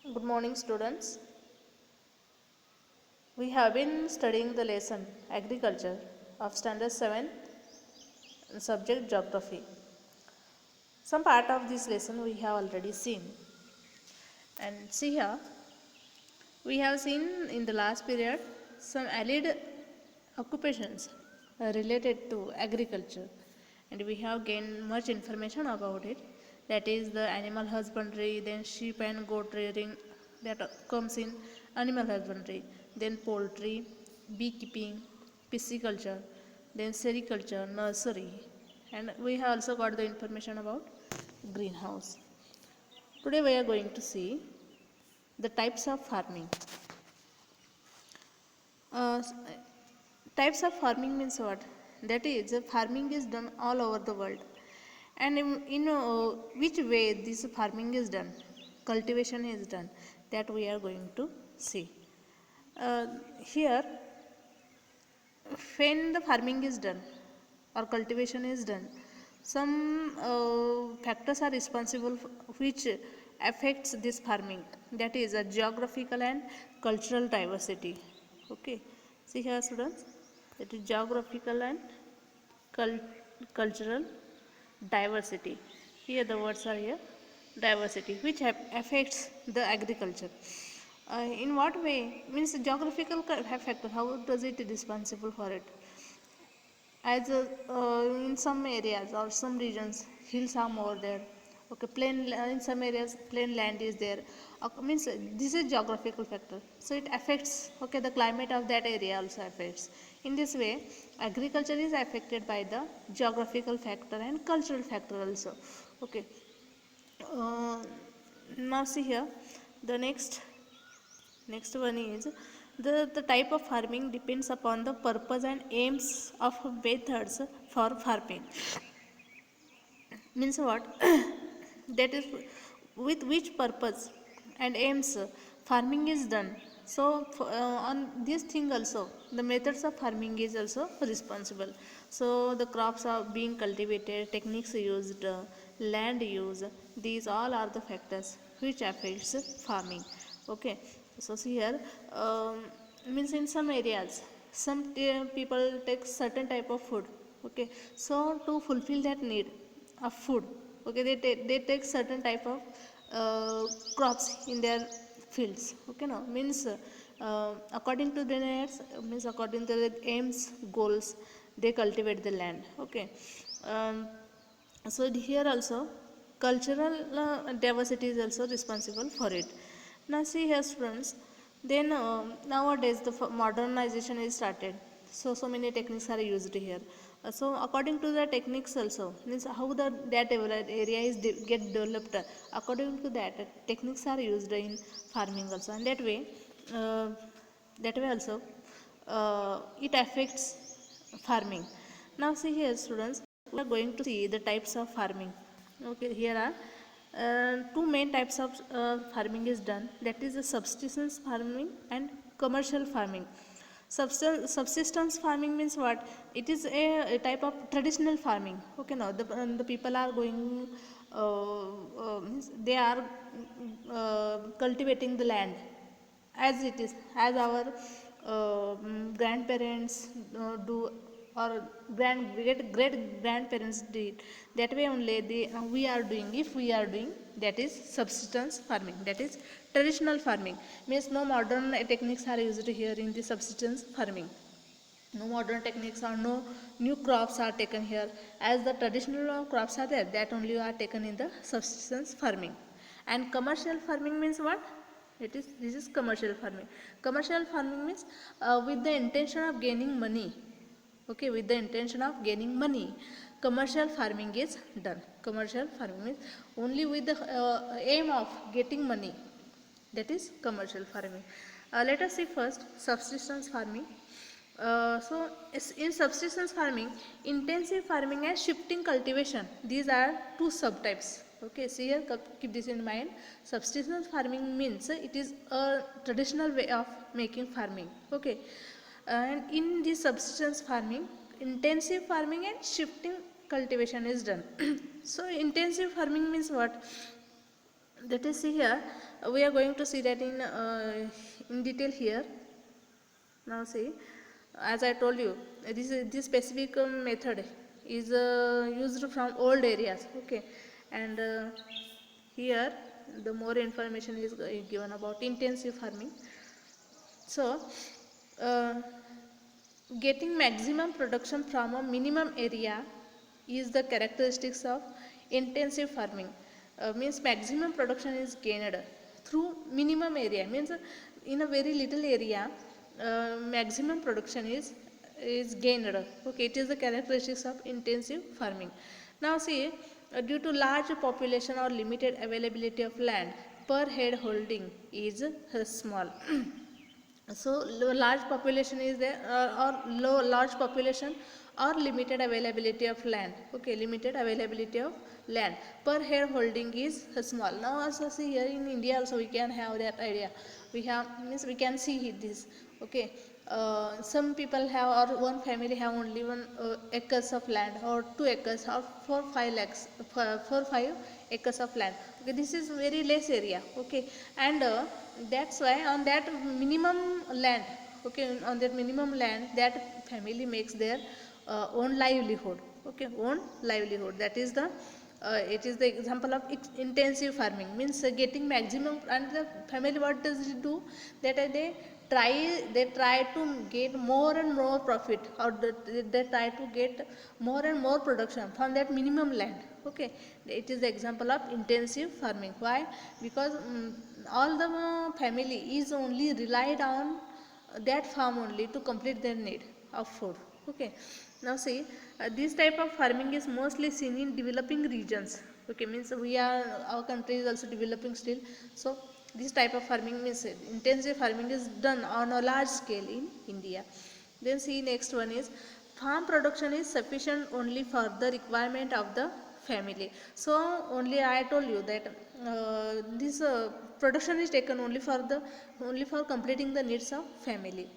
Good morning, students. We have been studying the lesson Agriculture of Standard 7, subject Geography. Some part of this lesson we have already seen. And see here, we have seen in the last period some allied occupations related to agriculture, and we have gained much information about it. That is the animal husbandry, then sheep and goat rearing, that comes in animal husbandry, then poultry, beekeeping, pisciculture, then sericulture, nursery, and we have also got the information about greenhouse. Today we are going to see the types of farming. Uh, Types of farming means what? That is, farming is done all over the world. And in which way this farming is done, cultivation is done, that we are going to see. Here, when the farming is done or cultivation is done, some factors are responsible which affects this farming. That is a geographical and cultural diversity. Okay, see here, students. That is geographical and cultural diversity. Here the words are here, diversity, which affects the agriculture. In what way? Means geographical factor. How does it responsible for it? As in some areas or some regions, hills are more there. Okay, in some areas plain land is there. Means this is geographical factor. So it affects. Okay, the climate of that area also affects. In this way, agriculture is affected by the geographical factor and cultural factor also. Okay. Uh, Now see here, the next one is the type of farming depends upon the purpose and aims of methods for farming. Means what? That is with which purpose and aims farming is done. So on this thing also the methods of farming is also responsible. So the crops are being cultivated, techniques used, land use, these all are the factors which affects farming. Okay, so see here, means in some areas some people take certain type of food. Okay, so to fulfill that need of food, okay, they take certain type of crops in their fields. Okay, no, means according to their needs, means according to their aims, goals, they cultivate the land. Okay, um, so here also cultural diversity is also responsible for it. Now see here, students, then nowadays the modernization is started. So many techniques are used here. So according to the techniques also, means how that area is get developed, according to that techniques are used in farming also, and uh, that way also it affects farming. Now see here, students, we are going to see the types of farming. Okay, here are two main types of farming is done. That is the subsistence farming and commercial farming. Subsistence farming means what? It is a type of traditional farming. Okay, now the people are going, means they are cultivating the land as it is, as our grandparents do, or great grandparents did. That way only we are doing. If we are doing, that is subsistence farming, that is traditional farming. Means no modern techniques are used here in the subsistence farming. No modern techniques or no new crops are taken here. As the traditional crops are there, that only are taken in the subsistence farming. And commercial farming means what? This is commercial farming. Commercial farming means with the intention of gaining money. Okay, with the intention of gaining money, commercial farming is done. Commercial farming means only with the aim of getting money. That is commercial farming. Let us see first subsistence farming. In subsistence farming, intensive farming and shifting cultivation, these are two subtypes. Okay, see here, keep this in mind. Subsistence farming means it is a traditional way of making farming. Okay, and in this subsistence farming, intensive farming and shifting cultivation is done. So intensive farming means what? That is, see here, we are going to see that in detail here. Now see, as I told you, this specific method is used from old areas. Okay, and here the more information is given about intensive farming. So, uh, getting maximum production from a minimum area is the characteristics of intensive farming. Means maximum production is gained through minimum area. Means in a very little area, maximum production is gained. Okay, it is the characteristics of intensive farming. Now see, due to large population or limited availability of land, per head holding is small. So large population is there, or low large population or limited availability of land. Okay, limited availability of land, per head holding is small. Now also see here in India also we can have that idea. We have, means we can see this. Okay, some people have, or one family have only 1 acres of land, or 2 acres, or 4 5 lakhs, 4 5 acres of land. Okay, this is very less area. Okay, and that's why on that minimum land, okay, on that minimum land, that family makes their own livelihood. Okay, own livelihood, that is the it is the example of intensive farming. Means getting maximum, and the family, what does it do, that they try to get more and more profit, or they try to get more and more production from that minimum land. Okay, it is the example of intensive farming. Why? Because all the family is only relied on that farm only to complete their need of food. Okay, now see, this type of farming is mostly seen in developing regions. Okay, means our country is also developing still. So this type of farming, means intensive farming, is done on a large scale in India. Then see, next one is, farm production is sufficient only for the requirement of the family. So only I told you that this production is taken only for completing the needs of family.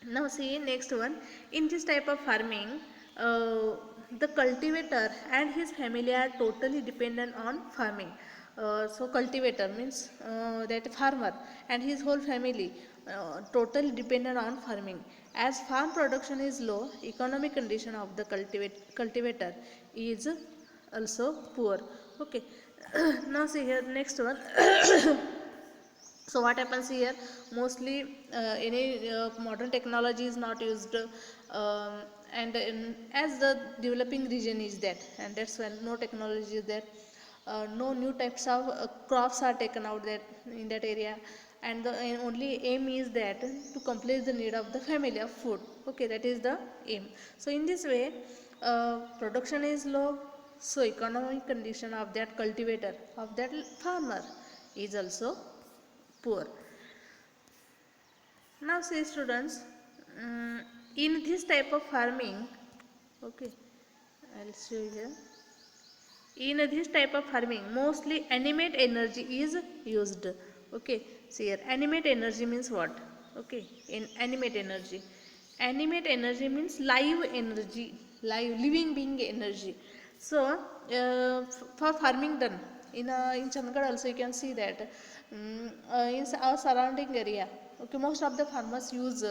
Now see, next one, in this type of farming, the cultivator and his family are totally dependent on farming. So cultivator means that farmer and his whole family totally dependent on farming. As farm production is low, economic condition of the cultivator is also poor. Okay, now see here, next one. So what happens here, mostly any modern technology is not used, and as the developing region is that, and that's when no technology is there, no new types of crops are taken out there in that area, and the only aim is that to complete the need of the family of food. Okay, that is the aim. So in this way, production is low, so economic condition of that cultivator, of that farmer, is also poor. Now see students, in this type of farming, okay, I'll show you here. In this type of farming, mostly animate energy is used. Okay, see here, animate energy means what? Okay, in animate energy means live energy, live living being energy. So for farming done in Chandigarh also, you can see that in our surrounding area, okay, most of the farmers use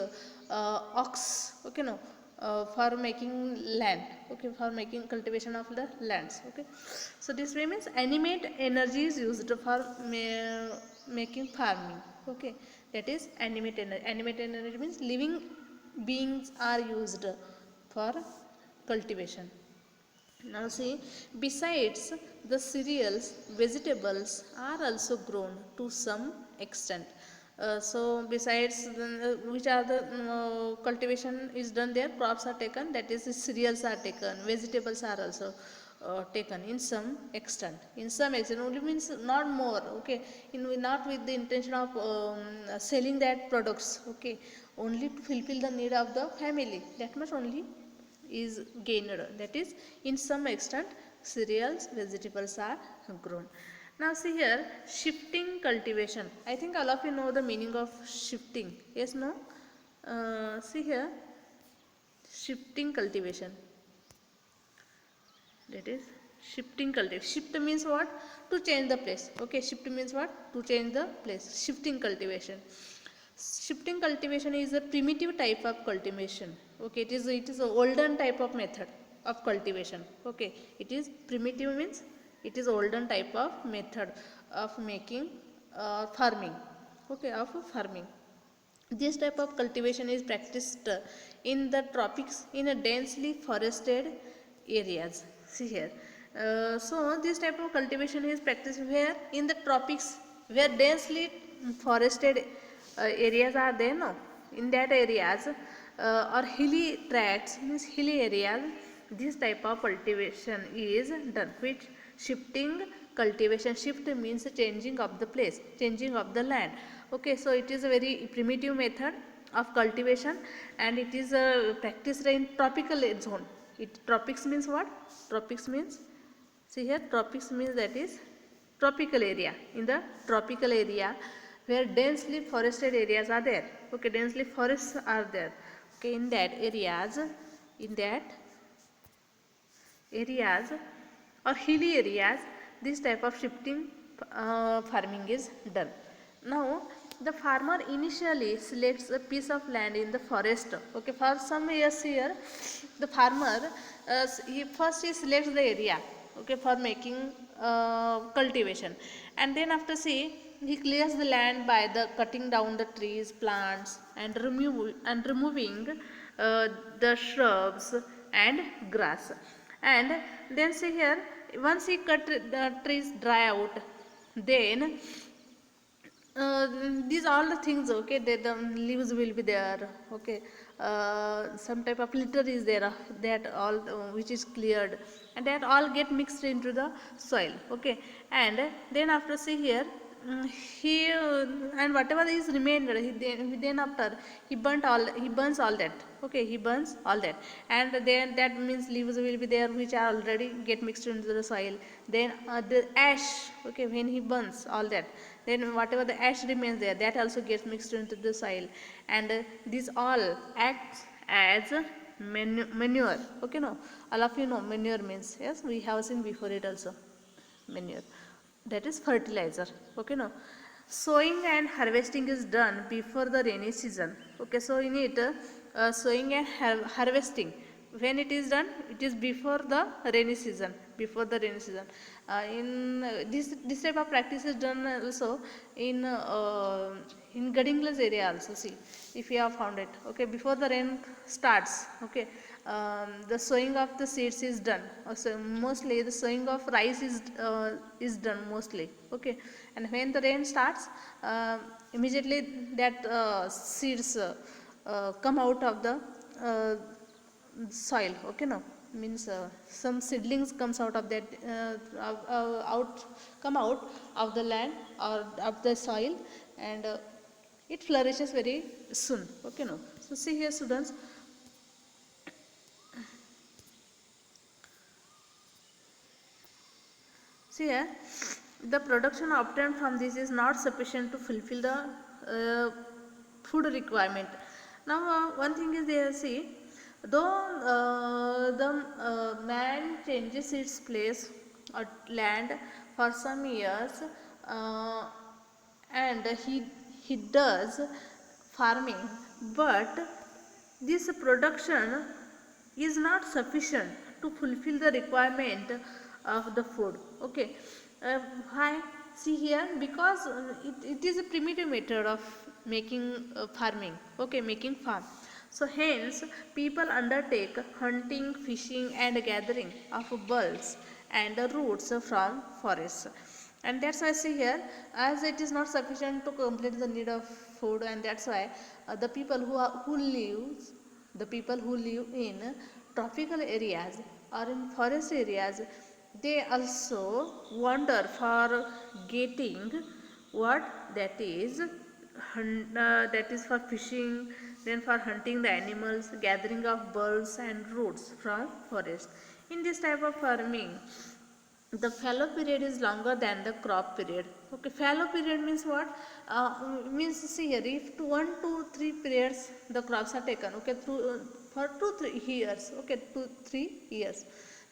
ox, okay, no, for making land, okay, for making cultivation of the lands. Okay, so this way means animate energy is used for making farming. Okay, that is animate energy. Animate energy means living beings are used for cultivation. Now see, besides the cereals, vegetables are also grown to some extent. So besides which are the cultivation is done there, crops are taken, that is the cereals are taken, vegetables are also taken in some extent. In some extent only, means not more. Okay, not with the intention of selling that products. Okay, only to fulfill the need of the family, that much only is gained, that is in some extent cereals, vegetables are grown. Now see here, shifting cultivation. I think all of you know the meaning of shifting, yes, no? See here, shifting cultivation, that is Shifting cultivation. Shift means what? To change the place. Okay, shift means what? To change the place. Shifting cultivation. Shifting cultivation is a primitive type of cultivation. Okay, it is a olden type of method of cultivation. Okay, it is primitive means it is olden type of method of making farming. Okay, of farming. This type of cultivation is practiced in the tropics in a densely forested areas. See here. So this type of cultivation is practiced where in the tropics where densely forested areas are there. No, in that areas or hilly tracts means hilly areas. This type of cultivation is done. Which shifting cultivation, shift means changing of the place, changing of the land. Okay, so it is a very primitive method of cultivation and it is practiced in tropical zone. It tropics means what? Tropics means, see here, tropics means that is tropical area. In the tropical area where densely forested areas are there. Okay, densely forests are there. Okay, in that areas or hilly areas, this type of shifting farming is done. Now the farmer initially selects a piece of land in the forest. Okay, for some years here the farmer he selects the area, okay, for making cultivation, and then after see he clears the land by the cutting down the trees, plants, and removing the shrubs and grass. And then see here, once he cut the trees dry out, then uh, these all the things, okay, the leaves will be there, okay, some type of litter is there, that all which is cleared, and that all get mixed into the soil. Okay, and then after see here, he and whatever is remained, then after he burns all that. Okay, he burns all that, and then that means leaves will be there which are already get mixed into the soil. Then the ash, okay, when he burns all that, then whatever the ash remains there, that also gets mixed into the soil, and this all acts as manure. Okay, no, all of you know manure means, yes, we have seen before it also, manure, that is fertilizer. Okay, no, sowing and harvesting is done before the rainy season. Okay, so in it sowing and harvesting, when it is done, it is before the rainy season, before the rainy season. This type of practice is done also in Gadinglas area also. See, if you have found it, okay, before the rain starts, okay, the sowing of the seeds is done. So mostly the sowing of rice is done mostly. Okay, and when the rain starts, immediately that seeds come out of the uh, soil. Okay, no, means some seedlings comes out of that out come out of the land or of the soil, and it flourishes very soon. Okay, no, so see here students, see here, the production obtained from this is not sufficient to fulfill the food requirement. Now, one thing is there, see, though the man changes its place or land for some years, uh, and he does farming, but this production is not sufficient to fulfill the requirement of the food. Okay, why? See here, because it is a primitive method of making farming. Okay, making farm. So hence people undertake hunting, fishing, and gathering of bulbs and roots from forests. And that's why, see here, as it is not sufficient to complete the need of food, and that's why the people who live in tropical areas or in forest areas, they also wander for getting what, that is for fishing, then for hunting the animals, gathering of bulbs and roots from forest. In this type of farming, the fallow period is longer than the crop period. Okay, fallow period means what? Means, see here, if 1 to 3 periods the crops are taken, okay, through for 2 3 years, okay, 2 3 years.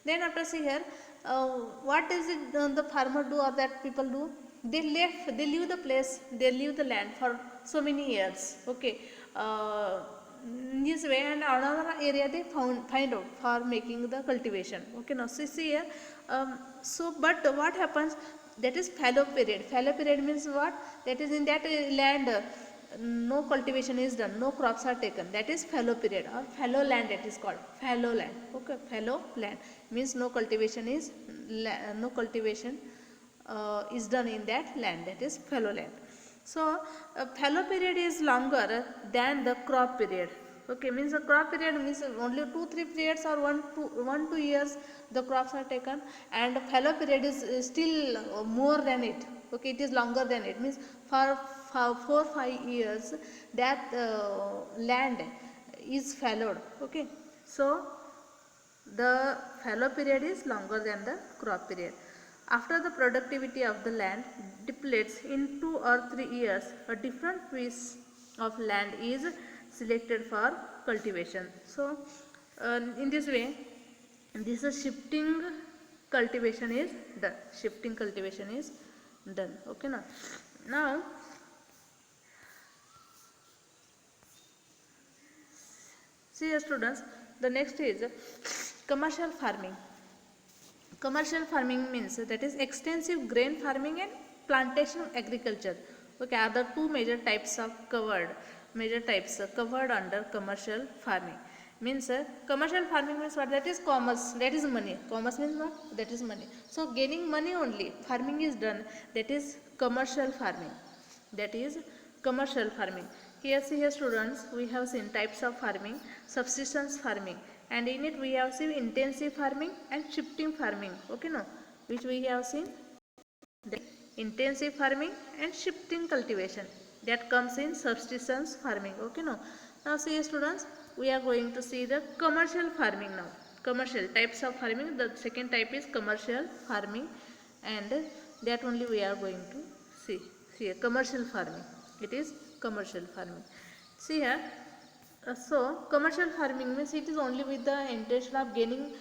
Then after, see here, what is it the farmer do or that people do? They leave the place, they leave the land for so many years. Okay, in this way, and another area they find out for making the cultivation. Okay, now see here. So, but what happens? That is fallow period. Fallow period means what? That is in that land. No cultivation is done, no crops are taken, that is fallow period or fallow land, it is called fallow land. Okay, fallow land means no cultivation is is done in that land, that is fallow land. So fallow period is longer than the crop period. Okay, means the crop period means only 2-3 periods or 1-2 years the crops are taken, and fallow period is still more than it. Okay, it is longer than it, means for 4-5 years that land is fallowed. Okay, so the fallow period is longer than the crop period. After the productivity of the land depletes in 2 or 3 years, a different piece of land is selected for cultivation. So, in this way, this is shifting cultivation is done. Shifting cultivation is done. Okay, now see here students, the next is commercial farming. Commercial farming means that is extensive grain farming and plantation agriculture. Okay, are the two major types of covered under commercial farming. Means commercial farming means what? That is commerce, that is money. Commerce means what? That is money. So gaining money only, farming is done, that is commercial farming. That is commercial farming. Here see here students, we have seen types of farming, subsistence farming, and in it we have seen intensive farming and shifting farming. Okay, no, which we have seen the intensive farming and shifting cultivation, that comes in subsistence farming. Okay, no, now see students, we are going to see the commercial farming now. Commercial types of farming, the second type is commercial farming, and that only we are going to see. See commercial farming, it is commercial farming. See here, so commercial farming means it is only with the intention of gaining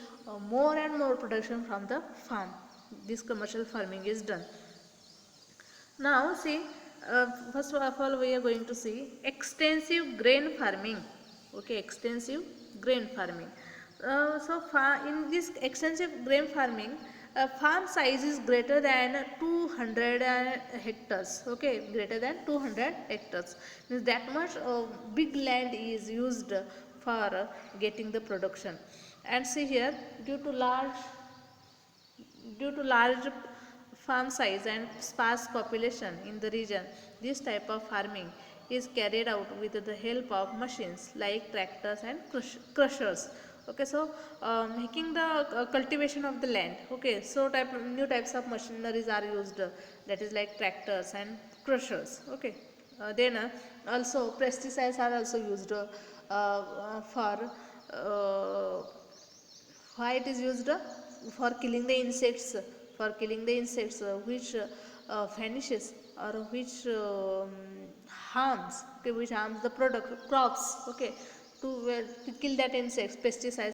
more and more production from the farm. This commercial farming is done. Now see, first of all we are going to see extensive grain farming. Okay, extensive grain farming. So in this extensive grain farming, farm size is greater than 200 hectares. Okay, greater than 200 hectares. Means that much big land is used for getting the production. And see here, due to large farm size and sparse population in the region, this type of farming is carried out with the help of machines like tractors and crushers. Okay, so making the cultivation of the land. Okay, so new types of machineries are used, that is like tractors and crushers. Okay, then also pesticides are also used for why it is used? For killing the insects, which vanishes or which harms, okay, which harms the product crops. Okay, to kill that insects, pesticides